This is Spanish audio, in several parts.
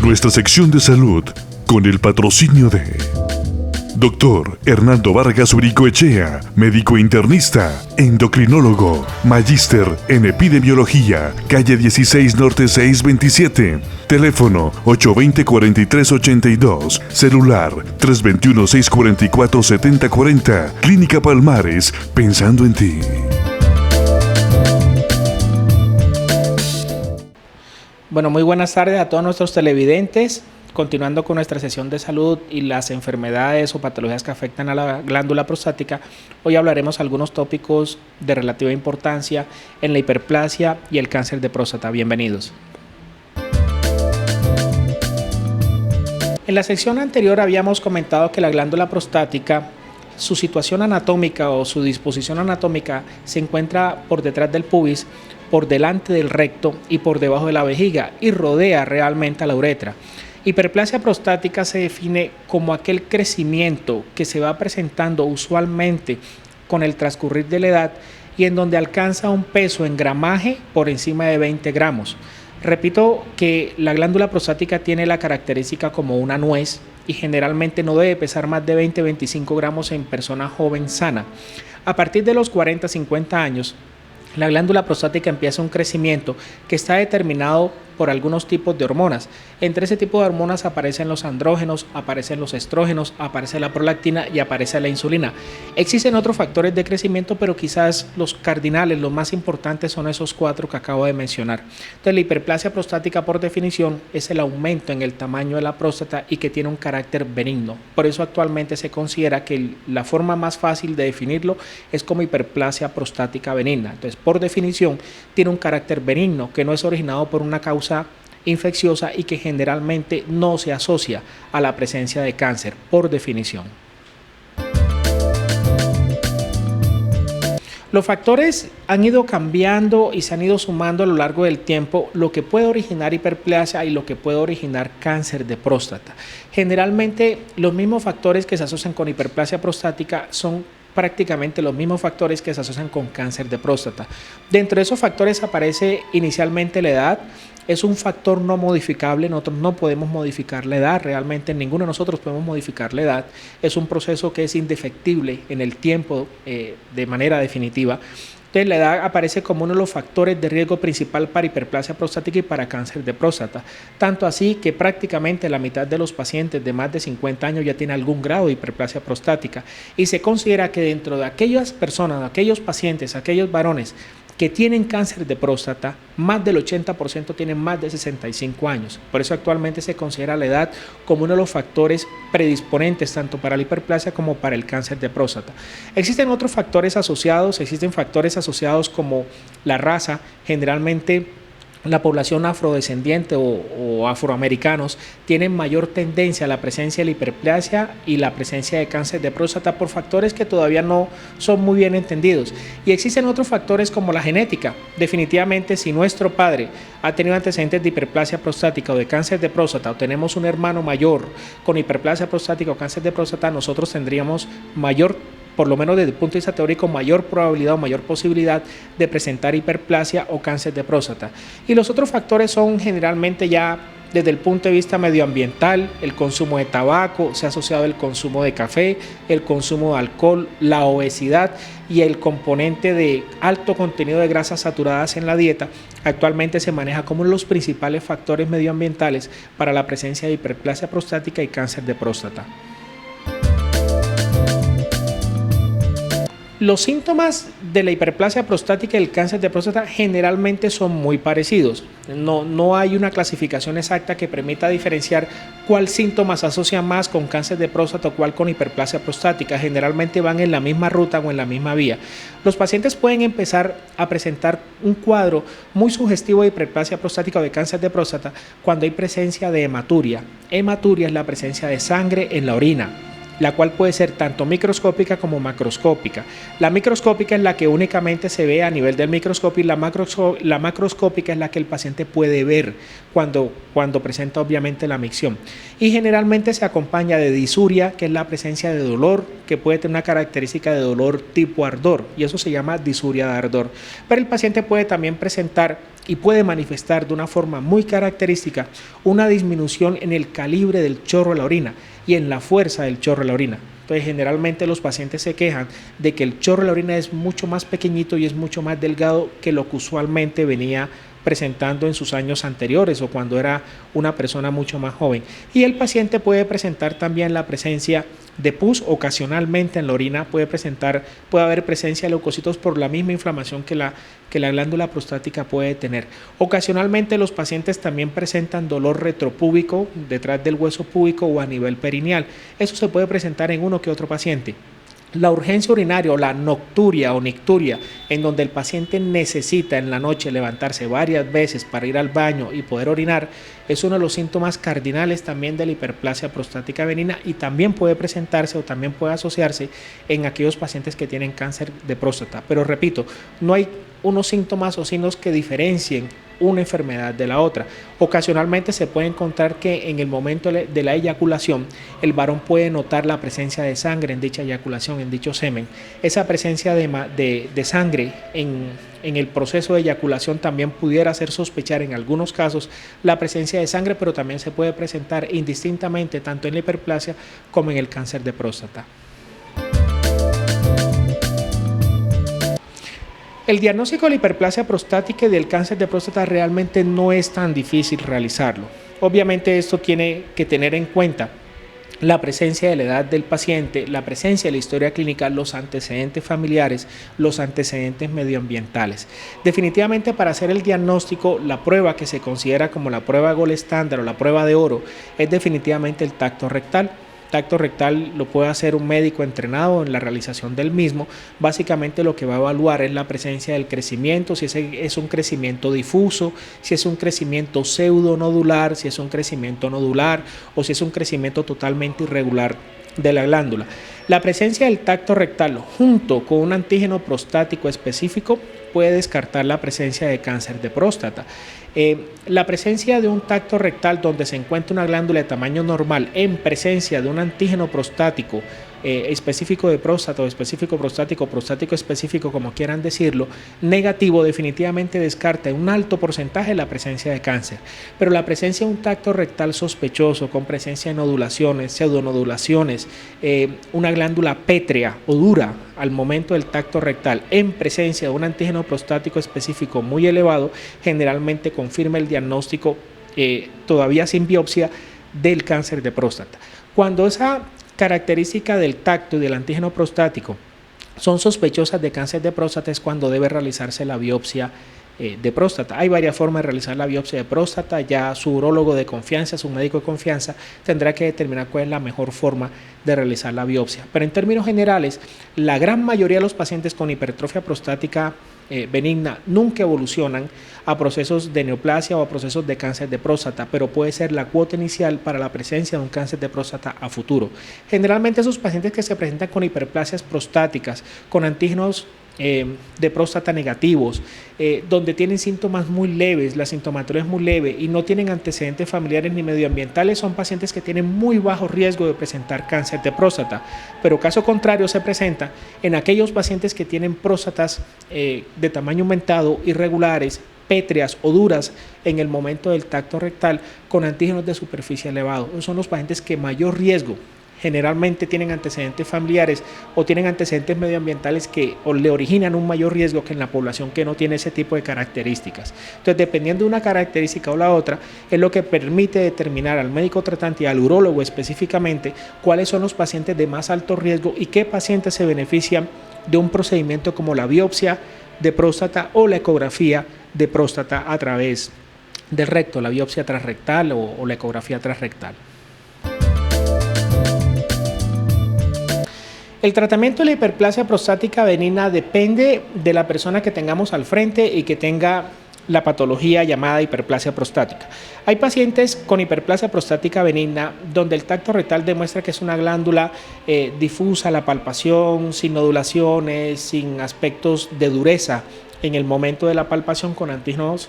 Nuestra sección de salud con el patrocinio de Dr. Hernando Vargas Uricoechea, médico internista, endocrinólogo, magíster en epidemiología, calle 16 Norte 627, teléfono 820-4382, celular 321-644-7040, Clínica Palmares, pensando en ti. Bueno, muy buenas tardes a todos nuestros televidentes. Continuando con nuestra sesión de salud y las enfermedades o patologías que afectan a la glándula prostática, hoy hablaremos algunos tópicos de relativa importancia en la hiperplasia y el cáncer de próstata. Bienvenidos. En la sección anterior habíamos comentado que la glándula prostática, su situación anatómica o su disposición anatómica se encuentra por detrás del pubis, por delante del recto y por debajo de la vejiga y rodea realmente a la uretra. Hiperplasia prostática se define como aquel crecimiento que se va presentando usualmente con el transcurrir de la edad y en donde alcanza un peso en gramaje por encima de 20 gramos. Repito que la glándula prostática tiene la característica como una nuez y generalmente no debe pesar más de 20-25 gramos en persona joven sana. A partir de los 40-50 años, la glándula prostática empieza un crecimiento que está determinado por algunos tipos de hormonas. Entre ese tipo de hormonas aparecen los andrógenos, aparecen los estrógenos, aparece la prolactina y aparece la insulina. Existen otros factores de crecimiento, pero quizás los cardinales, los más importantes son esos 4 que acabo de mencionar. Entonces, la hiperplasia prostática, por definición, es el aumento en el tamaño de la próstata y que tiene un carácter benigno. Por eso actualmente se considera que la forma más fácil de definirlo es como hiperplasia prostática benigna. Entonces, por definición, tiene un carácter benigno que no es originado por una causa infecciosa y que generalmente no se asocia a la presencia de cáncer, por definición. Los factores han ido cambiando y se han ido sumando a lo largo del tiempo, lo que puede originar hiperplasia y lo que puede originar cáncer de próstata. Generalmente los mismos factores que se asocian con hiperplasia prostática son prácticamente los mismos factores que se asocian con cáncer de próstata. Dentro de esos factores aparece inicialmente la edad. Es un factor no modificable, nosotros no podemos modificar la edad, realmente ninguno de nosotros podemos modificar la edad. Es un proceso que es indefectible en el tiempo de manera definitiva. Entonces, la edad aparece como uno de los factores de riesgo principal para hiperplasia prostática y para cáncer de próstata. Tanto así que prácticamente la mitad de los pacientes de más de 50 años ya tiene algún grado de hiperplasia prostática y se considera que dentro de aquellas personas, aquellos pacientes, aquellos varones que tienen cáncer de próstata, más del 80% tienen más de 65 años. Por eso actualmente se considera la edad como uno de los factores predisponentes tanto para la hiperplasia como para el cáncer de próstata. Existen otros factores asociados, como la raza. Generalmente la población afrodescendiente o afroamericanos tienen mayor tendencia a la presencia de la hiperplasia y la presencia de cáncer de próstata por factores que todavía no son muy bien entendidos. Y existen otros factores como la genética. Definitivamente, si nuestro padre ha tenido antecedentes de hiperplasia prostática o de cáncer de próstata, o tenemos un hermano mayor con hiperplasia prostática o cáncer de próstata, nosotros tendríamos por lo menos desde el punto de vista teórico, mayor probabilidad o mayor posibilidad de presentar hiperplasia o cáncer de próstata. Y los otros factores son generalmente ya desde el punto de vista medioambiental. El consumo de tabaco, se ha asociado el consumo de café, el consumo de alcohol, la obesidad y el componente de alto contenido de grasas saturadas en la dieta. Actualmente se maneja como uno de los principales factores medioambientales para la presencia de hiperplasia prostática y cáncer de próstata. Los síntomas de la hiperplasia prostática y el cáncer de próstata generalmente son muy parecidos. No hay una clasificación exacta que permita diferenciar cuál síntoma se asocia más con cáncer de próstata o cuál con hiperplasia prostática. Generalmente van en la misma ruta o en la misma vía. Los pacientes pueden empezar a presentar un cuadro muy sugestivo de hiperplasia prostática o de cáncer de próstata cuando hay presencia de hematuria. Hematuria es la presencia de sangre en la orina, la cual puede ser tanto microscópica como macroscópica. La microscópica es la que únicamente se ve a nivel del microscopio y la macroscópica es la que el paciente puede ver cuando presenta obviamente la micción. Y generalmente se acompaña de disuria, que es la presencia de dolor, que puede tener una característica de dolor tipo ardor, y eso se llama disuria de ardor. Pero el paciente puede también presentar y puede manifestar de una forma muy característica una disminución en el calibre del chorro de la orina y en la fuerza del chorro de la orina. Entonces, generalmente los pacientes se quejan de que el chorro de la orina es mucho más pequeñito y es mucho más delgado que lo que usualmente venía presentando en sus años anteriores o cuando era una persona mucho más joven. Y el paciente puede presentar también la presencia de pus ocasionalmente en la orina, puede haber presencia de leucocitos por la misma inflamación que la glándula prostática puede tener. Ocasionalmente los pacientes también presentan dolor retropúbico detrás del hueso púbico o a nivel perineal. Eso se puede presentar en uno que otro paciente. La urgencia urinaria o la nocturia o nicturia, en donde el paciente necesita en la noche levantarse varias veces para ir al baño y poder orinar, es uno de los síntomas cardinales también de la hiperplasia prostática benigna y también puede presentarse o también puede asociarse en aquellos pacientes que tienen cáncer de próstata. Pero repito, no hay unos síntomas o signos que diferencien una enfermedad de la otra. Ocasionalmente se puede encontrar que en el momento de la eyaculación el varón puede notar la presencia de sangre en dicha eyaculación, en dicho semen. Esa presencia de sangre en el proceso de eyaculación también pudiera hacer sospechar en algunos casos la presencia de sangre, pero también se puede presentar indistintamente tanto en la hiperplasia como en el cáncer de próstata. El diagnóstico de la hiperplasia prostática y del cáncer de próstata realmente no es tan difícil realizarlo. Obviamente esto tiene que tener en cuenta la presencia de la edad del paciente, la presencia de la historia clínica, los antecedentes familiares, los antecedentes medioambientales. Definitivamente para hacer el diagnóstico, la prueba que se considera como la prueba gold estándar o la prueba de oro es definitivamente el tacto rectal. Tacto rectal lo puede hacer un médico entrenado en la realización del mismo. Básicamente lo que va a evaluar es la presencia del crecimiento, si es un crecimiento difuso, si es un crecimiento pseudonodular, si es un crecimiento nodular o si es un crecimiento totalmente irregular de la glándula. La presencia del tacto rectal junto con un antígeno prostático específico puede descartar la presencia de cáncer de próstata. La presencia de un tacto rectal donde se encuentra una glándula de tamaño normal en presencia de un antígeno prostático específico de próstata o específico prostático específico, como quieran decirlo, negativo, definitivamente descarta en un alto porcentaje la presencia de cáncer. Pero la presencia de un tacto rectal sospechoso con presencia de nodulaciones, pseudonodulaciones, una glándula pétrea o dura al momento del tacto rectal en presencia de un antígeno prostático específico muy elevado, generalmente confirma el diagnóstico todavía sin biopsia del cáncer de próstata. Cuando esa característica del tacto y del antígeno prostático son sospechosas de cáncer de próstata es cuando debe realizarse la biopsia de próstata. Hay varias formas de realizar la biopsia de próstata, ya su urólogo de confianza, su médico de confianza tendrá que determinar cuál es la mejor forma de realizar la biopsia. Pero en términos generales, la gran mayoría de los pacientes con hipertrofia prostática benigna nunca evolucionan a procesos de neoplasia o a procesos de cáncer de próstata, pero puede ser la cuota inicial para la presencia de un cáncer de próstata a futuro. Generalmente esos pacientes que se presentan con hiperplasias prostáticas, con antígenos de próstata negativos, donde tienen síntomas muy leves, la sintomatología es muy leve y no tienen antecedentes familiares ni medioambientales, son pacientes que tienen muy bajo riesgo de presentar cáncer de próstata, pero caso contrario se presenta en aquellos pacientes que tienen próstatas de tamaño aumentado, irregulares, pétreas o duras en el momento del tacto rectal con antígenos de superficie elevado. Esos son los pacientes que mayor riesgo generalmente tienen antecedentes familiares o tienen antecedentes medioambientales que le originan un mayor riesgo que en la población que no tiene ese tipo de características. Entonces, dependiendo de una característica o la otra, es lo que permite determinar al médico tratante y al urólogo específicamente cuáles son los pacientes de más alto riesgo y qué pacientes se benefician de un procedimiento como la biopsia de próstata o la ecografía de próstata a través del recto, la biopsia transrectal o la ecografía transrectal. El tratamiento de la hiperplasia prostática benigna depende de la persona que tengamos al frente y que tenga la patología llamada hiperplasia prostática. Hay pacientes con hiperplasia prostática benigna donde el tacto rectal demuestra que es una glándula difusa, la palpación, sin nodulaciones, sin aspectos de dureza en el momento de la palpación, con antígenos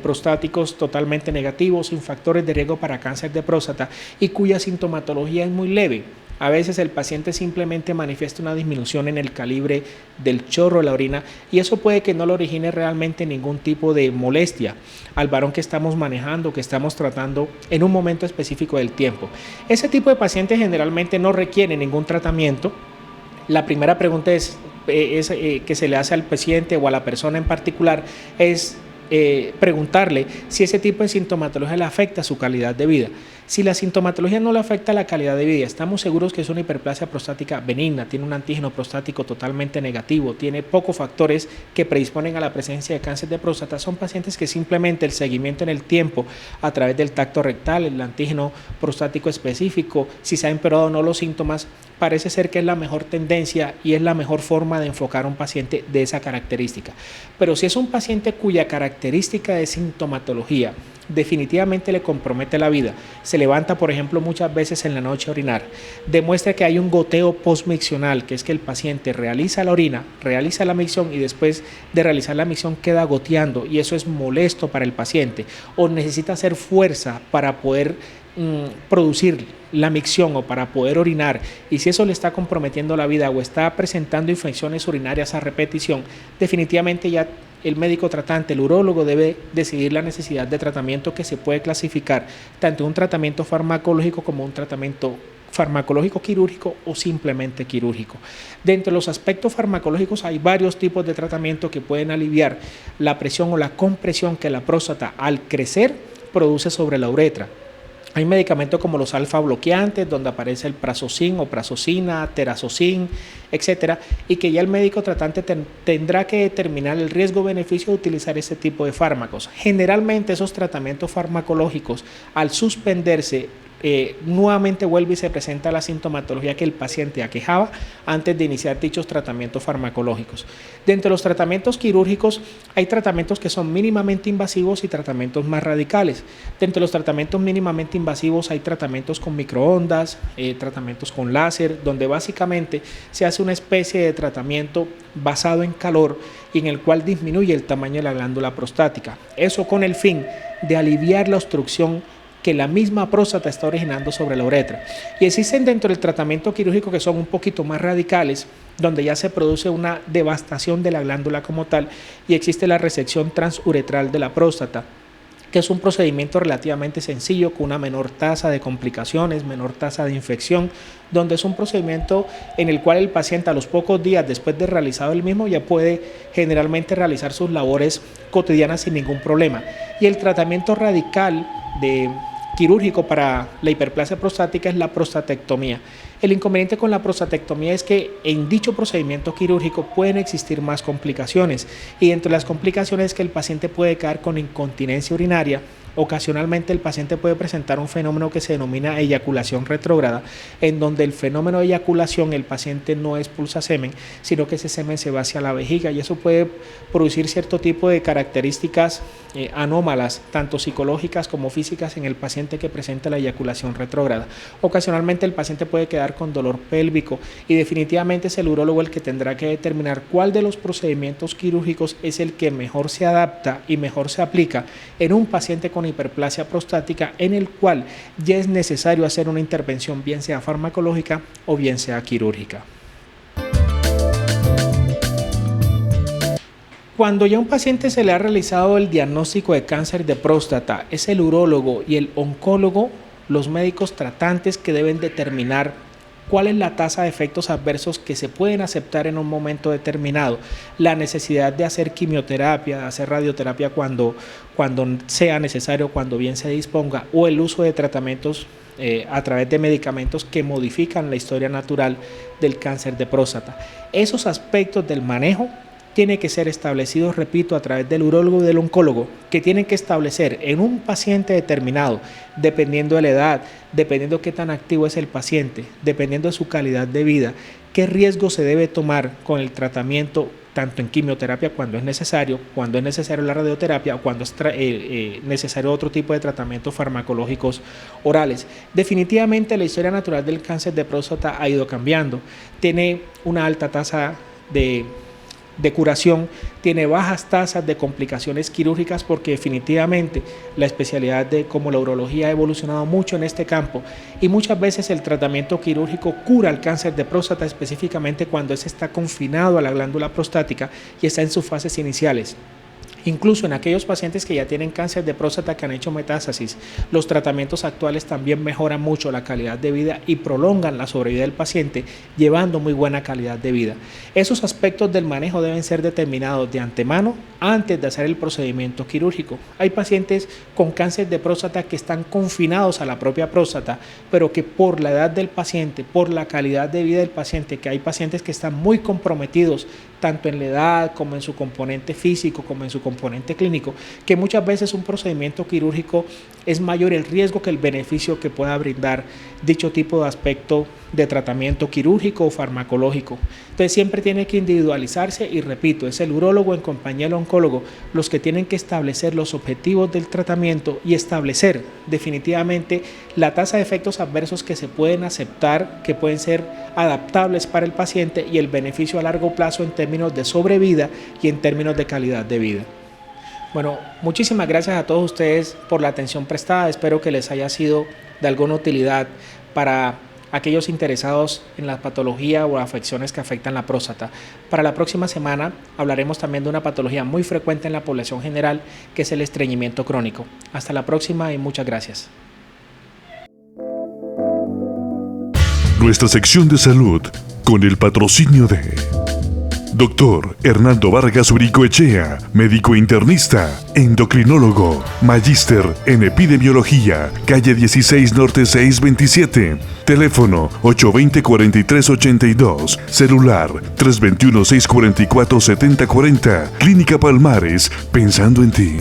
prostáticos totalmente negativos, sin factores de riesgo para cáncer de próstata y cuya sintomatología es muy leve. A veces el paciente simplemente manifiesta una disminución en el calibre del chorro de la orina y eso puede que no le origine realmente ningún tipo de molestia al varón que estamos manejando, que estamos tratando en un momento específico del tiempo. Ese tipo de pacientes generalmente no requiere ningún tratamiento. La primera pregunta que se le hace al paciente o a la persona en particular es preguntarle si ese tipo de sintomatología le afecta su calidad de vida. Si la sintomatología no le afecta la calidad de vida, estamos seguros que es una hiperplasia prostática benigna, tiene un antígeno prostático totalmente negativo, tiene pocos factores que predisponen a la presencia de cáncer de próstata, son pacientes que simplemente el seguimiento en el tiempo a través del tacto rectal, el antígeno prostático específico, si se han empeorado o no los síntomas, parece ser que es la mejor tendencia y es la mejor forma de enfocar a un paciente de esa característica. Pero si es un paciente cuya característica de sintomatología definitivamente le compromete la vida, se levanta por ejemplo muchas veces en la noche a orinar, demuestra que hay un goteo postmiccional, que es que el paciente realiza la orina, realiza la micción y después de realizar la micción queda goteando y eso es molesto para el paciente o necesita hacer fuerza para poder producir la micción o para poder orinar, y si eso le está comprometiendo la vida o está presentando infecciones urinarias a repetición, definitivamente ya el médico tratante, el urólogo, debe decidir la necesidad de tratamiento que se puede clasificar tanto un tratamiento farmacológico como un tratamiento farmacológico quirúrgico o simplemente quirúrgico. Dentro de los aspectos farmacológicos hay varios tipos de tratamiento que pueden aliviar la presión o la compresión que la próstata al crecer produce sobre la uretra. Hay medicamentos como los alfa bloqueantes, donde aparece el prazosin o prazosina, terazocin, etcétera, y que ya el médico tratante tendrá que determinar el riesgo-beneficio de utilizar ese tipo de fármacos. Generalmente esos tratamientos farmacológicos, al suspenderse, nuevamente vuelve y se presenta la sintomatología que el paciente aquejaba antes de iniciar dichos tratamientos farmacológicos. Dentro de los tratamientos quirúrgicos hay tratamientos que son mínimamente invasivos y tratamientos más radicales. Dentro de los tratamientos mínimamente invasivos hay tratamientos con microondas, tratamientos con láser, donde básicamente se hace una especie de tratamiento basado en calor y en el cual disminuye el tamaño de la glándula prostática. Eso con el fin de aliviar la obstrucción que la misma próstata está originando sobre la uretra. Y existen dentro del tratamiento quirúrgico que son un poquito más radicales, donde ya se produce una devastación de la glándula como tal y existe la resección transuretral de la próstata, que es un procedimiento relativamente sencillo con una menor tasa de complicaciones, menor tasa de infección, donde es un procedimiento en el cual el paciente a los pocos días después de realizado el mismo ya puede generalmente realizar sus labores cotidianas sin ningún problema. Y el tratamiento radical quirúrgico para la hiperplasia prostática es la prostatectomía. El inconveniente con la prostatectomía es que en dicho procedimiento quirúrgico pueden existir más complicaciones y entre las complicaciones es que el paciente puede quedar con incontinencia urinaria. Ocasionalmente el paciente puede presentar un fenómeno que se denomina eyaculación retrógrada, en donde el fenómeno de eyaculación el paciente no expulsa semen, sino que ese semen se va hacia la vejiga y eso puede producir cierto tipo de características anómalas, tanto psicológicas como físicas en el paciente que presenta la eyaculación retrógrada. Ocasionalmente el paciente puede quedar con dolor pélvico y definitivamente es el urólogo el que tendrá que determinar cuál de los procedimientos quirúrgicos es el que mejor se adapta y mejor se aplica en un paciente con hiperplasia prostática en el cual ya es necesario hacer una intervención bien sea farmacológica o bien sea quirúrgica. Cuando ya a un paciente se le ha realizado el diagnóstico de cáncer de próstata, es el urólogo y el oncólogo, los médicos tratantes, que deben determinar cuál es la tasa de efectos adversos que se pueden aceptar en un momento determinado, la necesidad de hacer quimioterapia, de hacer radioterapia cuando sea necesario, cuando bien se disponga, o el uso de tratamientos a través de medicamentos que modifican la historia natural del cáncer de próstata. Esos aspectos del manejo tiene que ser establecido, repito, a través del urólogo y del oncólogo, que tienen que establecer en un paciente determinado, dependiendo de la edad, dependiendo de qué tan activo es el paciente, dependiendo de su calidad de vida, qué riesgo se debe tomar con el tratamiento, tanto en quimioterapia cuando es necesario la radioterapia o cuando es necesario otro tipo de tratamientos farmacológicos orales. Definitivamente la historia natural del cáncer de próstata ha ido cambiando, tiene una alta tasa de de curación, tiene bajas tasas de complicaciones quirúrgicas porque definitivamente la especialidad como la urología ha evolucionado mucho en este campo y muchas veces el tratamiento quirúrgico cura el cáncer de próstata específicamente cuando ese está confinado a la glándula prostática y está en sus fases iniciales. Incluso en aquellos pacientes que ya tienen cáncer de próstata que han hecho metástasis, los tratamientos actuales también mejoran mucho la calidad de vida y prolongan la sobrevida del paciente, llevando muy buena calidad de vida. Esos aspectos del manejo deben ser determinados de antemano antes de hacer el procedimiento quirúrgico. Hay pacientes con cáncer de próstata que están confinados a la propia próstata, pero que por la edad del paciente, por la calidad de vida del paciente, que hay pacientes que están muy comprometidos tanto en la edad como en su componente físico como en su componente clínico, que muchas veces un procedimiento quirúrgico es mayor el riesgo que el beneficio que pueda brindar dicho tipo de aspecto de tratamiento quirúrgico o farmacológico. Entonces siempre tiene que individualizarse y repito, es el urólogo en compañía del oncólogo los que tienen que establecer los objetivos del tratamiento y establecer definitivamente la tasa de efectos adversos que se pueden aceptar, que pueden ser adaptables para el paciente y el beneficio a largo plazo en términos de sobrevida y en términos de calidad de vida. Bueno, muchísimas gracias a todos ustedes por la atención prestada. Espero que les haya sido de alguna utilidad para aquellos interesados en la patología o afecciones que afectan la próstata. Para la próxima semana hablaremos también de una patología muy frecuente en la población general, que es el estreñimiento crónico. Hasta la próxima y muchas gracias. Nuestra sección de salud con el patrocinio de Dr. Hernando Vargas Uricoechea, médico internista, endocrinólogo, magíster en epidemiología, calle 16 Norte 627, teléfono 820-4382, celular 321-644-7040, Clínica Palmares, pensando en ti.